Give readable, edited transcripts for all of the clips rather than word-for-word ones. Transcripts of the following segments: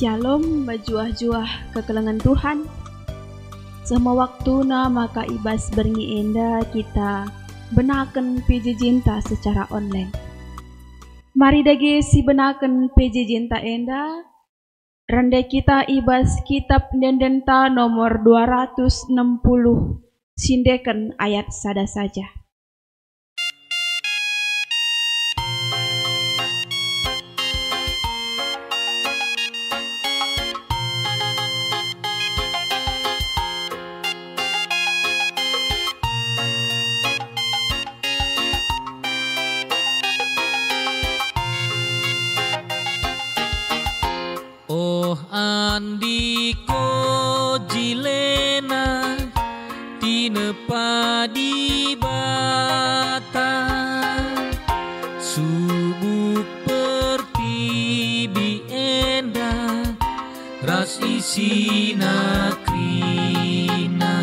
Shalom bajuah-juah kekelengan Tuhan. Semua waktuna maka ibas berngi enda kita benaken PJ Jinta secara online. Mari dage si benaken PJ Jinta enda. Rende kita ibas kitab Dendenta nomor 260 sindeken ayat sada saja. Oh andiko jilena tinepa di bata subuk pertibi enda ras isina krina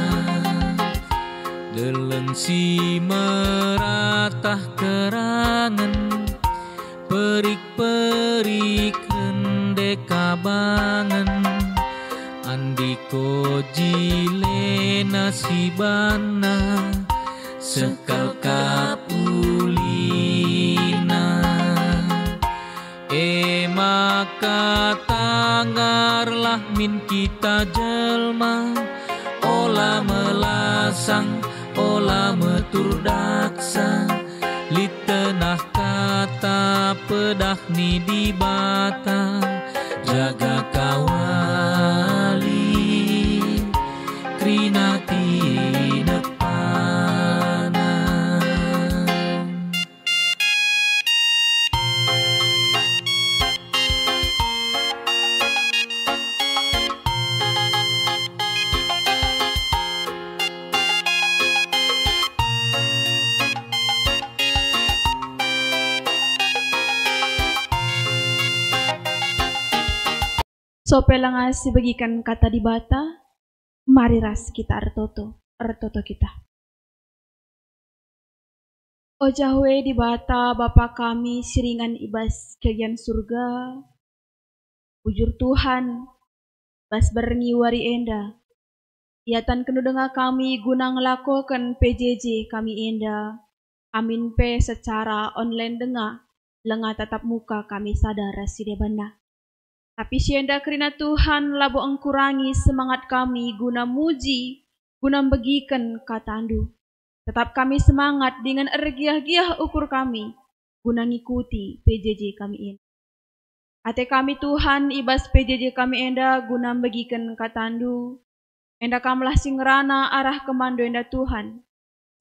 deleng si meratah kerangan perik-perik kabangan andiko jilena sibana sekal kapulina maka tangarlah min kita jelma ola melasang ola metur daksa litenah kata pedah ni di batang jaga kawali krinati nepana. Sopelangas bagikan kata di bata, mari ras kita ertoto kita. O Jahwe di bata Bapa kami siringan ibas kegian surga, bujur Tuhan, bas berni wari enda, iatan kenu dengar kami guna ngelakokan PJJ kami enda, amin pe secara online dengar, lengah tatap muka kami sadar raside banda. Tapi sienda kerina Tuhan labo engkurangi semangat kami guna muji, guna begikan katandu. Tetap kami semangat dengan ergiah-giah ukur kami, guna ngikuti PJJ kami ini. Ate kami Tuhan ibas PJJ kami enda guna begikan katandu. Enda kamlah singrana arah kemando enda Tuhan.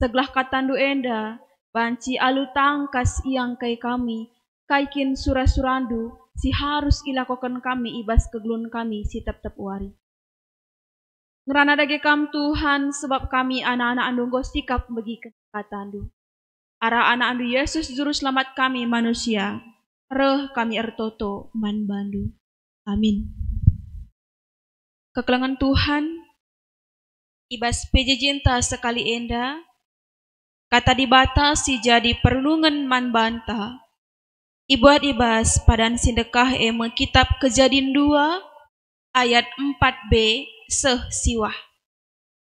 Seglah katandu enda, banci alu tangkas iang kai kami, kaikin surah-surandu, si harus ilakokan kami ibas kegelun kami si tep-tep wari. Ngerana dage kam Tuhan sebab kami anak-anak andunggo sikap bagi katandu. Ara anak andu Yesus juru selamat kami manusia. Reh kami ertoto man bandu. Amin. Kekelengan Tuhan ibas PJ Jinta sekali enda. Kata di bata si jadi perlungan man banta. Ibuat ibas padan sindekah kitab Kejadian 2 ayat 4b seh siwah.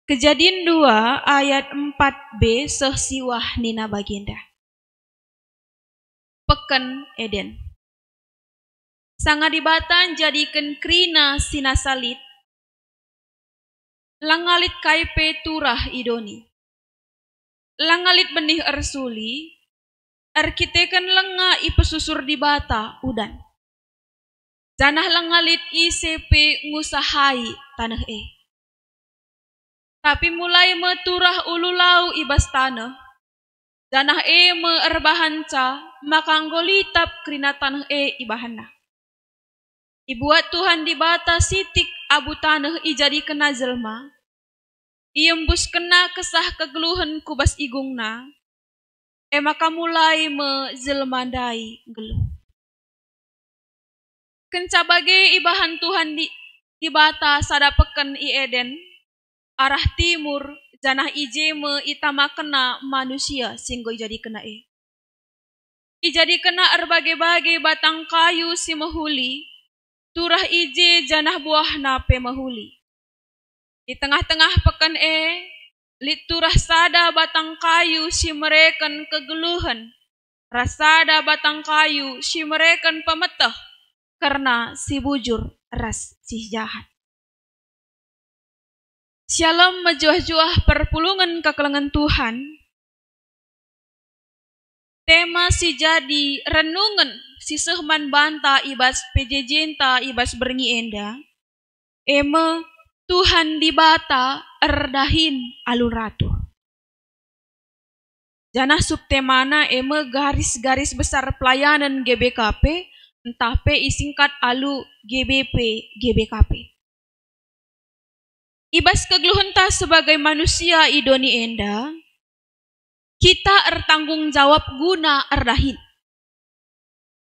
Kejadian 2 ayat 4b seh siwah nina baginda. Peken Eden. Sanga dibatan jadikan krina sinasalit. Langalit kaipe turah idoni. Langalit benih ersuli. Arkitekan lenga ipesusur di bata udan. Janah lengalit ICP ngusahai tanah Tapi mulai meturah ululau ibas tanah. Janah meerbahanca makanggolitap krina tanah ibahana. Ibuat Tuhan di bata sitik abu tanah ijadi kena jelma. Iembus kena kesah kegeluhan kubas igungna. Maka mulai menjelmandai geluh. Kencabage ibahan Tuhan di bata sada peken i Eden, arah timur, janah ije me itama kena manusia singgo jadi kena Ijadi kena erbage-bage batang kayu si mahuli, turah ije janah buah nape mahuli. Di tengah-tengah pekan lit turah sada batang kayu si mereken kegeluhan. Rasada batang kayu si mereken pemetah. Karena si bujur ras si jahat. Shalom mejuah-juah perpulungan kekelengan Tuhan. Tema si jadi renungan si sehman banta ibas pejejenta ibas berngi enda. Eme Tuhan di bata erdahin alun ratu. Janah subtemana eme garis-garis besar pelayanan GBKP entah pe isingkat alu GBP GBKP. Ibas kegeluhenta sebagai manusia idoni enda. Kita ertanggung jawab guna erdahin.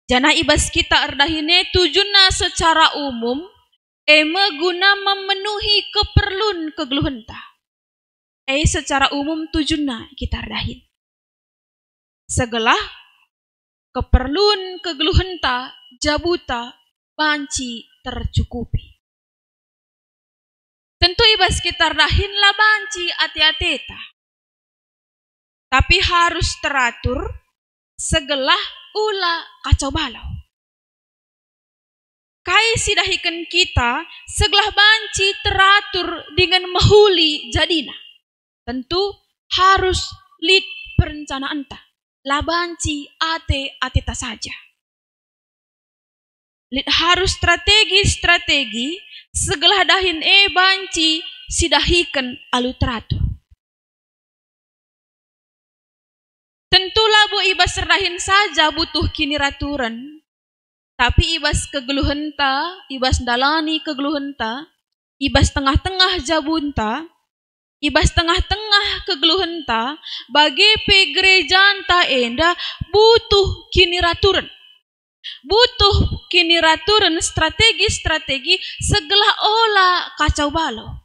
Jana ibas kita erdahine tujuna secara umum eme guna memenuhi keperluan kegeluhenta. Secara umum tujuna kita erdahin. Segelah keperluan kegeluhenta jabuta banci tercukupi. Tentu ibas kita erdahin lah banci ati-ateta. Tapi harus teratur segelah ula kacau balau. Kai sidahikan kita segelah banci teratur dengan mahuli jadina. Tentu harus lid perencanaan ta. La banci ate-ateta saja. Lid harus strategi segelah dahin banci sidahikan alu teratur. Tentulah bu ibas serdahin saja butuh kini raturan. Tapi ibas kegeluhenta, ibas dalani kegeluhenta, ibas tengah-tengah jabunta, ibas tengah-tengah kegeluhenta, bagi pe gerejanta enda butuh kini raturan. Butuh kini raturan strategi segelah olah kacau balau.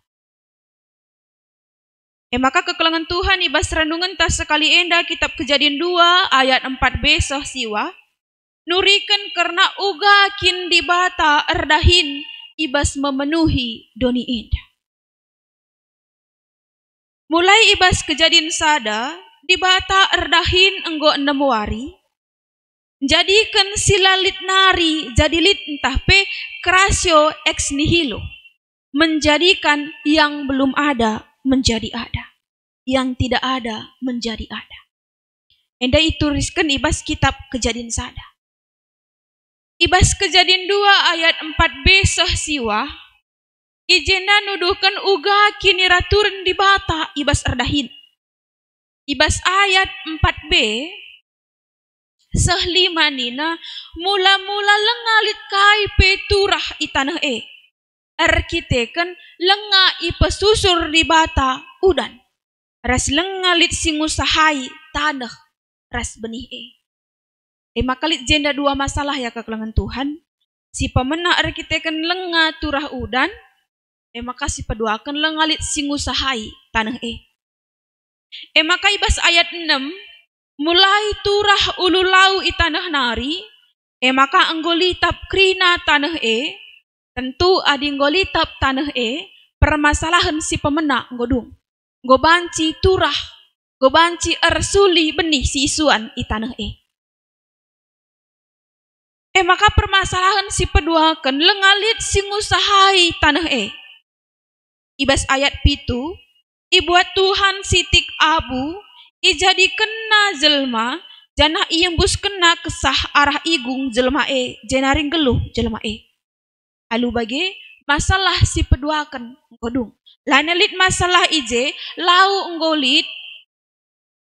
Maka kekelengan Tuhan ibas renungan tas sekali enda kitab Kejadian 2 ayat 4b siwa. Nurikan karena uga kin di bata erdahin ibas memenuhi doni enda. Mulai ibas Kejadian sada di bata erdahin enggo 6 wari. Jadikan silalit nari jadi lit entah pe krasio ex nihilo. Menjadikan yang belum ada menjadi ada. Yang tidak ada menjadi ada. Enda dituliskan ibas kitab Kejadian sada. Ibas Kejadian 2 ayat 4b siwa. Ijenda nuduhkan uga kini raturan di bata ibas erdahin. Ibas ayat 4b. Sehlima nina mula-mula lengalit kai peturah itanah Arkiteken lenga ipesusur di bata udan. Ras lengalit singusahai tanah ras benih makalit jenda 2 masalah ya kekelengan Tuhan. Si pemena arkiteken lenga turah udan. Maka si peduakan lengalit singusahai tanah maka ibas ayat 6. Mulai turah ululau itanah nari. Maka anggolitap krina tanah tentu adi anggolitap tanah permasalahan si pemena nggodung. Gobanci turah, gobanci ersuli benih si isuan itanah maka permasalahan si peduakan lengalit singusahai tanah Ibas ayat 7. Ibuat Tuhan sitik abu ijadi kena jelma janah iembus kena kesah arah igung jelma jenaring geluh jelma Alu bagi masalah si peduakan nggodung. Lanelit masalah ije lau nggolit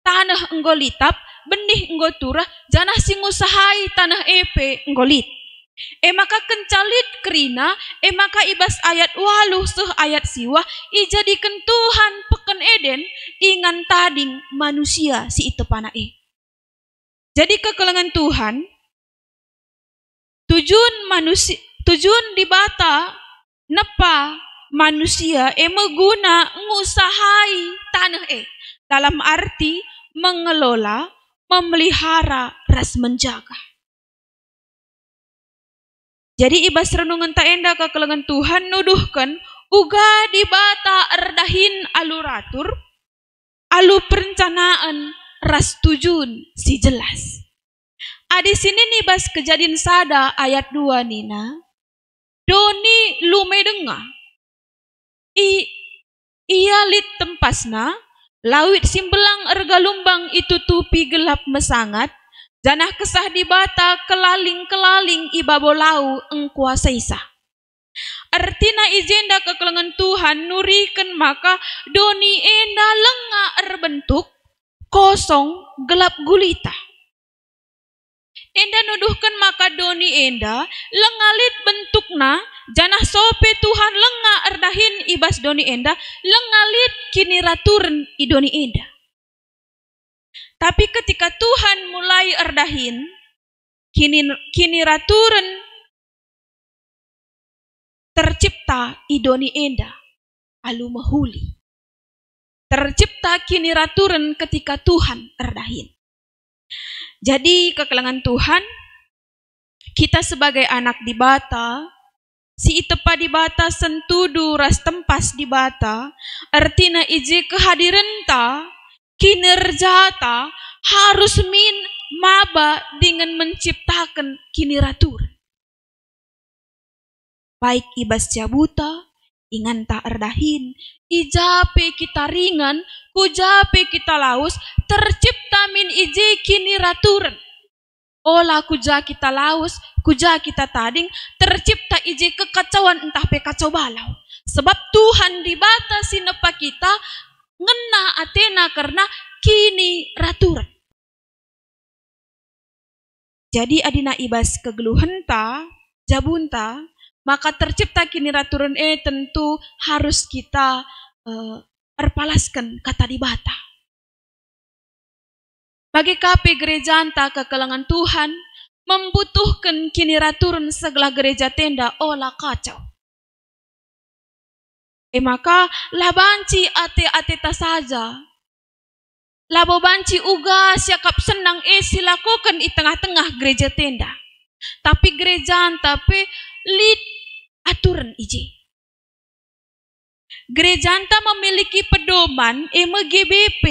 tanah nggolitap benih nggoturah janah singusahai tanah nggolit. Maka kencalit kerina maka ibas ayat 8 ayat siwa ijadikan Tuhan peken Eden ingan tading manusia si itepana Jadi kekelengan Tuhan tujuan di bata nepa manusia meguna ngusahai tanah dalam arti mengelola, memelihara, ras menjaga. Jadi ibas renungan ta enda kekelengan Tuhan nuduhkan uga di bata erdahin aluratur alu perencanaan ras tujun si jelas. Di sini nih bas kejadian sada ayat 2 nina. Doni lume denga. Ia lit tempasna lawit simbelang erga lumbang itu tupi gelap mesangat. Janah kesah di bata kelaling-kelaling ibabolau engkuasai sah. Artina izenda kekelengan Tuhan nurikan maka doni enda lenga erbentuk kosong gelap gulita. Enda nuduhkan maka doni enda lengalit bentukna janah sope Tuhan lenga erdahin ibas doni enda lengalit kini raturen idoni enda. Tapi ketika Tuhan mulai erdahin, kini raturen tercipta idoni enda, alu mahuli. Tercipta kini raturen ketika Tuhan erdahin. Jadi kekelengan Tuhan, kita sebagai anak di bata, si itepa di bata sentudu ras tempas di bata, artina ije kehadirenta, kinerjata harus min maba dengan menciptakan kini ratur. Baik ibas cabuta, ingan tak erdahin, ijape kita ringan, kujape kita laus, tercipta min ije kini raturan. Olah kuja kita laus, kuja kita tading, tercipta ije kekacauan entah pe kacau balau. Sebab Tuhan di bata sinepa kita, ngena atena karena kini raturan. Jadi adina ibas kegeluhenta, jabunta, maka tercipta kini raturan tentu harus kita erpalaskan kata di bata. Bagi kape gereja anta kekelengan Tuhan membutuhkan kini raturan segala gereja tenda olah kacau. Maka labanci ate ta saja. Labo banci uga siakap senang silakukan di tengah-tengah gereja tenda. Tapi gereja tapi lid aturan ije. Gereja anta memiliki pedoman MGBP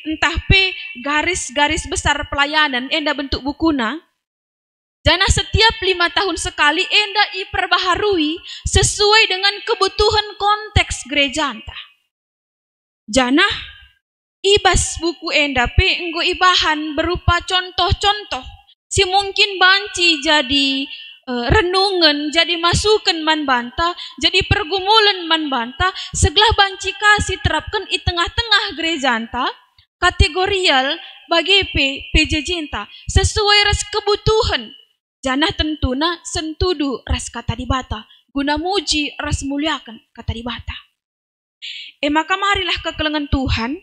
entah pe garis-garis besar pelayanan enda bentuk bukuna. Jana setiap 5 tahun sekali enda iperbaharui sesuai dengan kebutuhan konteks gereja anta. Jana ibas buku enda pe enggo ibahan berupa contoh-contoh. Si mungkin banci jadi renungan, jadi masukan man banta, jadi pergumulan man banta, segala banci kasih terapkan di tengah-tengah gereja anta, kategorial bagi PJJ anta, sesuai ras kebutuhan. Janah tentuna sentudu ras kata di bata, guna muji ras muliakan kata di bata. Maka marilah kekelengan Tuhan,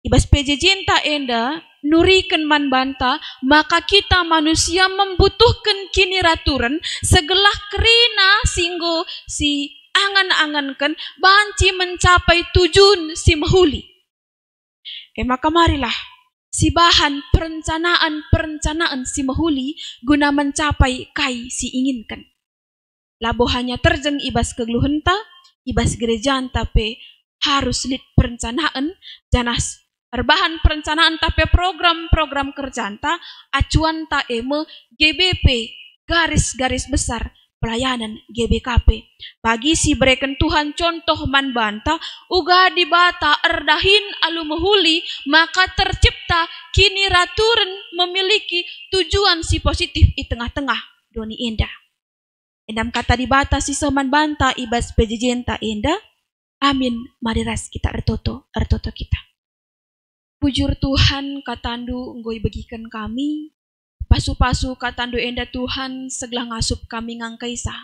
ibas PJJ anta enda, nurikan man banta, maka kita manusia membutuhkan kini raturan segelah kerina singgo si angan-angankan banci mencapai tujuan si mahuli. Maka marilah si bahan perencanaan si mahuli guna mencapai kai si inginkan. Labo hanya terjeng ibas kegeluhenta, ibas gereja tapi harus lid perencanaan janas erbahan perencanaan tapi program-program kerja anta acuan ta GBP garis-garis besar pelayanan GBKP bagi si berikan Tuhan contoh man banta uga di bata erdahin alu mahuli maka tercipta kini raturan memiliki tujuan si positif di tengah-tengah doni indah. Endam kata di bata si soman banta ibas pejejenta indah. Amin. Mari ras kita ertoto kita. Bujur Tuhan katandu nggoi bagikan kami. Pasu-pasu katandu enda Tuhan segala ngasup kami ngangkaisa.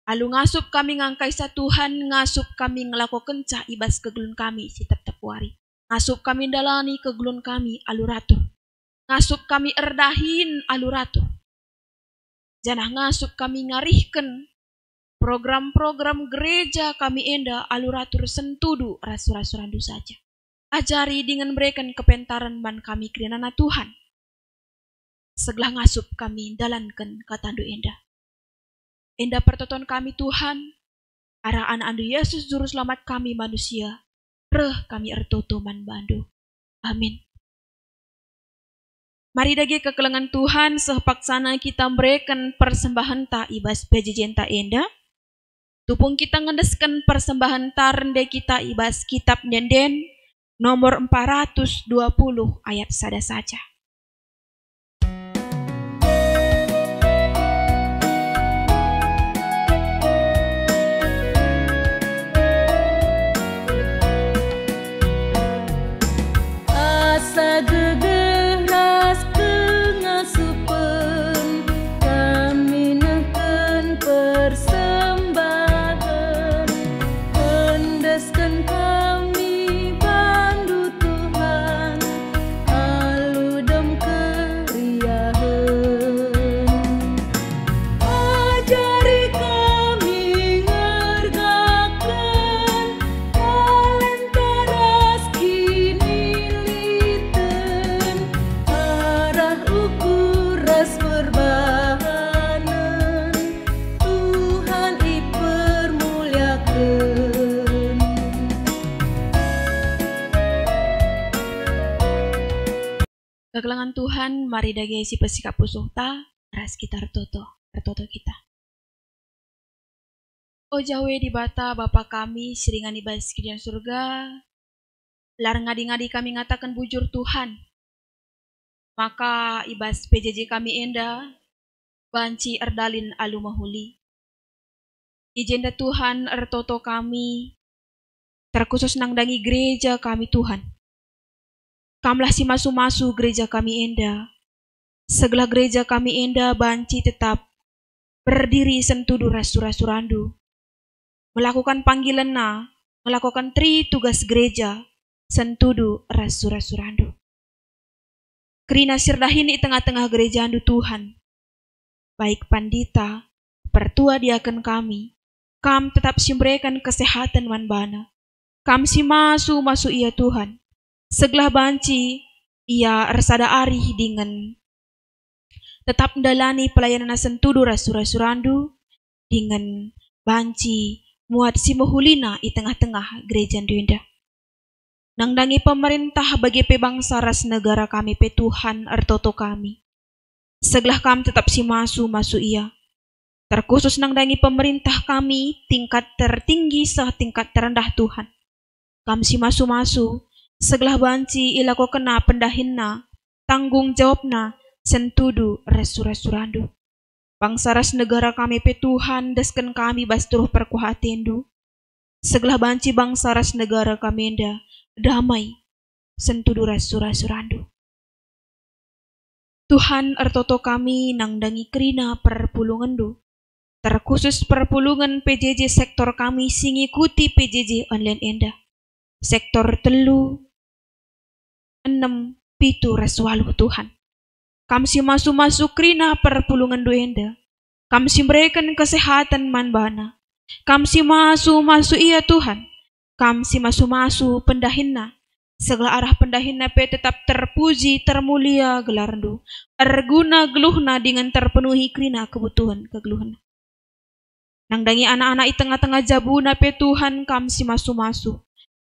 Alu ngasup kami ngangkaisa Tuhan ngasup kami ngelakukan cah ibas kegelun kami si tetep wari. Ngasup kami dalani kegelun kami aluratur. Ngasup kami erdahin aluratur. Janah ngasup kami ngarihkan program-program gereja kami enda aluratur sentudu rasur-rasurandu saja. Ajari dengan berikan kepentaran ban kami kirinana Tuhan. Segala ngasup kami dalankan katandu enda. Enda pertoton kami Tuhan, arah anak andu Yesus juru selamat kami manusia, reh kami ertoto man bandu. Amin. Mari dagi kekelengan Tuhan sepaksana kita memberikan persembahan ta ibas pejejenta enda. Tupung kita ngendeskan persembahan ta rende kita ibas kitab nyenden nomor 420 ayat sada saja. Asa gegeras kengasupen kami neken persembahan hendeskan kami bandu Tuhan aludem keriahan ajari kami ngergakan talentaras kini arah ukuras perbahanan Tuhan ipermuliakan. Kekelengan Tuhan, mari dagi si pesikap pusuh ta, ras kita ertoto kita. O jawe di bata Bapa kami, siringan ibas kerjaan surga, larang ngadi-ngadi kami ngatakan bujur Tuhan. Maka ibas PJJ kami enda, banci erdalin alu mahuli. Ijenda Tuhan ertoto kami, terkhusus nang dangi gereja kami Tuhan. Kamlah si masu-masu gereja kami enda. Segala gereja kami enda banci tetap berdiri sentudu rasura-surandu. Melakukan panggilan na, melakukan tugas gereja, sentudu rasura-surandu. Kerina sirdahin di tengah-tengah gereja andu Tuhan. Baik pandita, pertua diaken kami, kam tetap simbrekan kesehatan manbana. Kam si masu iya Tuhan. Segala banci, ia resada arih dengan tetap mendalani pelayanan sentudu rasura-surandu dengan banci muat si mohulina di tengah-tengah gereja duinda. Nang dangi pemerintah bagi bangsa ras negara kami pe Tuhan ertoto kami. Segala kami tetap si masu ia. Terkhusus nang dangi pemerintah kami tingkat tertinggi sah tingkat terendah Tuhan. Kami si masu segala banci ilako kena pendahinna, tanggung jawabna, sentudu rasura-surandu. Bangsa ras negara kami pe Tuhan desken kami basturuh perkuhatendu. Segala banci bangsa ras negara kami enda damai, sentudu rasura-surandu. Tuhan ertoto kami nang dangi kerina perpulungandu. Terkhusus perpulungan PJJ sektor kami singikuti PJJ online enda. Sektor 3, 6, 7 reswalu Tuhan. Kamsi masu krina perpulungan duenda. Kamsi memberikan kesehatan manbana. Kamsi masu iya Tuhan. Kamsi masu pendahinna. Segala arah pendahinna pe tetap terpuji termulia gelarndu. Erguna geluhna dengan terpenuhi krina kebutuhan kegeluhna. Nang dangi anak-anak di tengah-tengah jabuna pe Tuhan kamsi masu.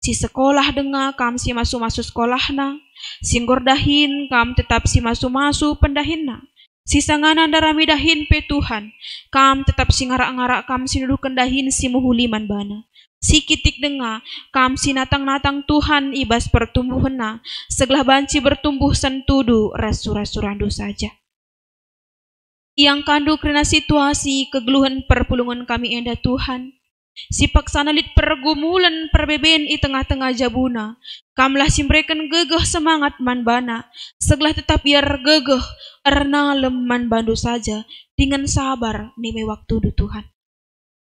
Si sekolah denga kam si masu sekolahna, si ngordahin kam tetap si masu pendahinna. Si sanganan darami dahin pe Tuhan, kam tetap si ngarak-ngarak kam si nuduh kendahin si muhuliman bana. Si kitik denga kam si natang-natang Tuhan ibas pertumbuhanna, segala banci bertumbuh sentudu rasura-surandu saja. Yang kandu kerana situasi kegeluhan perpulungan kami enda Tuhan. Si paksana lit pergumulan perbeben i tengah-tengah jabuna. Kamlah simbrekan gegeh semangat manbana. Segala tetap biar gegeh erna leman bandu saja. Dengan sabar nime waktu du Tuhan.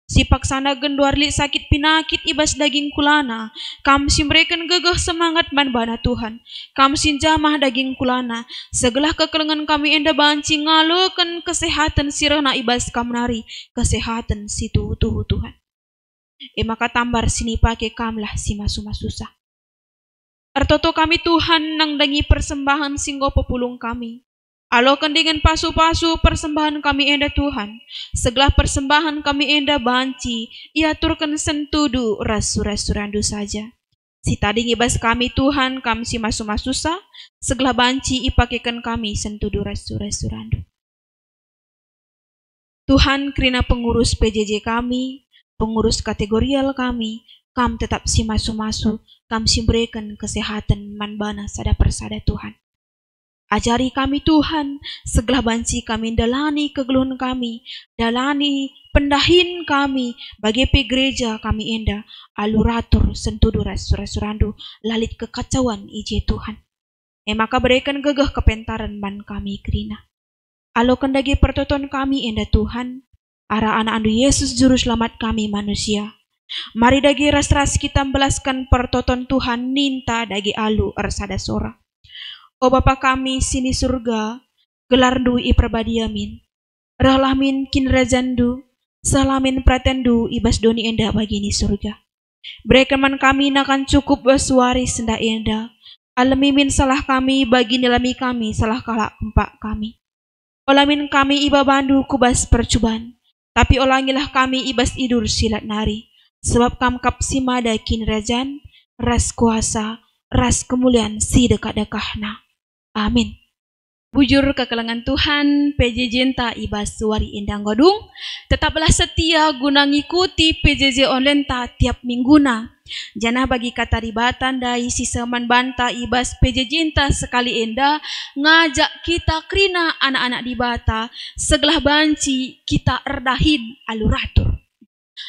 Si paksana genduar lit sakit pinakit ibas daging kulana. Kam simbrekan gegeh semangat manbana Tuhan. Kam sinjamah daging kulana. Segala kekelengan kami enda banci ngalokan kesehatan sirana ibas kamnari. Kesehatan si tuhu Tuhan. Maka tambar sini pakai kamlah si masu-masusah. Ertoto kami Tuhan nang dangi persembahan singgo pepulung kami. Alokan dengan pasu-pasu persembahan kami enda Tuhan. Segala persembahan kami enda banci, ia turkan sentudu rasu-rasurandu saja. Si tadi ngibas kami Tuhan, kami si masu-masusa, segala banci ipakekan kami sentudu rasu-rasurandu. Tuhan kerana pengurus PJJ kami, pengurus kategorial kami tetap si masu-masu, kami si berikan kesehatan manbana sada persada Tuhan. Ajari kami Tuhan, segala banci kami dalani kegeluhan kami, dalani pendahin kami, bagi gereja kami enda, aluratur sentudu rasu-rasurandu, lalit kekacauan ije Tuhan. Maka berikan gegah kepentaran ban kami kerina. Alokan dagi pertoton kami enda Tuhan, arah anak andu Yesus juru selamat kami manusia. Mari dagi ras-ras kita belaskan pertoton Tuhan ninta dagi alu arsada sora. O Bapa kami sini surga, gelar du i perbadiamin, rahlamin kin razandu, salamin pratendu ibas doni enda bagini surga. Berikan man kami nakan cukup basuari senda enda, alamimin salah kami bagi nilami kami salah kalak empak kami. Olamin kami iba bandu kubas percubaan, tapi olangilah kami ibas idur silat nari, sebab kamkap simada kin razan, ras kuasa, ras kemuliaan si dekat-dekahna. Amin. Bujur kekelangan Tuhan, PJJ ta ibas suari indang godung, tetaplah setia guna ngikuti PJJ online ta tiap mingguna. Janah bagi kata ribatan dai sisaman banta ibas PJJ ta sekali enda, ngajak kita kerina anak-anak di bata, segala banci kita erdahin aluratur.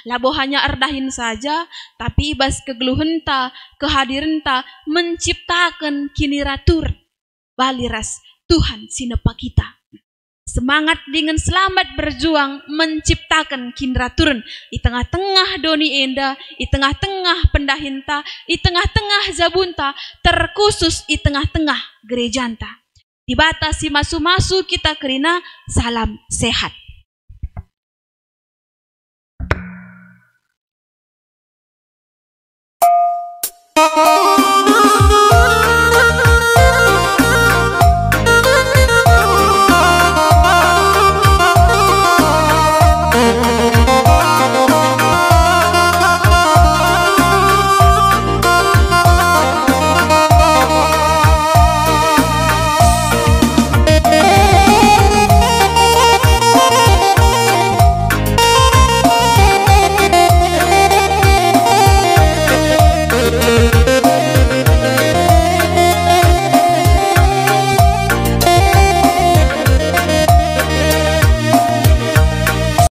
Labo hanya erdahin saja, tapi ibas kegeluhenta, kehadiran menciptakan kiniratur. Baliras Tuhan sinepa kita. Semangat dengan selamat berjuang menciptakan kinraturun di tengah-tengah doni enda, di tengah-tengah pendahinta, di tengah-tengah zabunta, terkhusus di tengah-tengah gerejanta. Dibatasi masu-masu kita kerina salam sehat.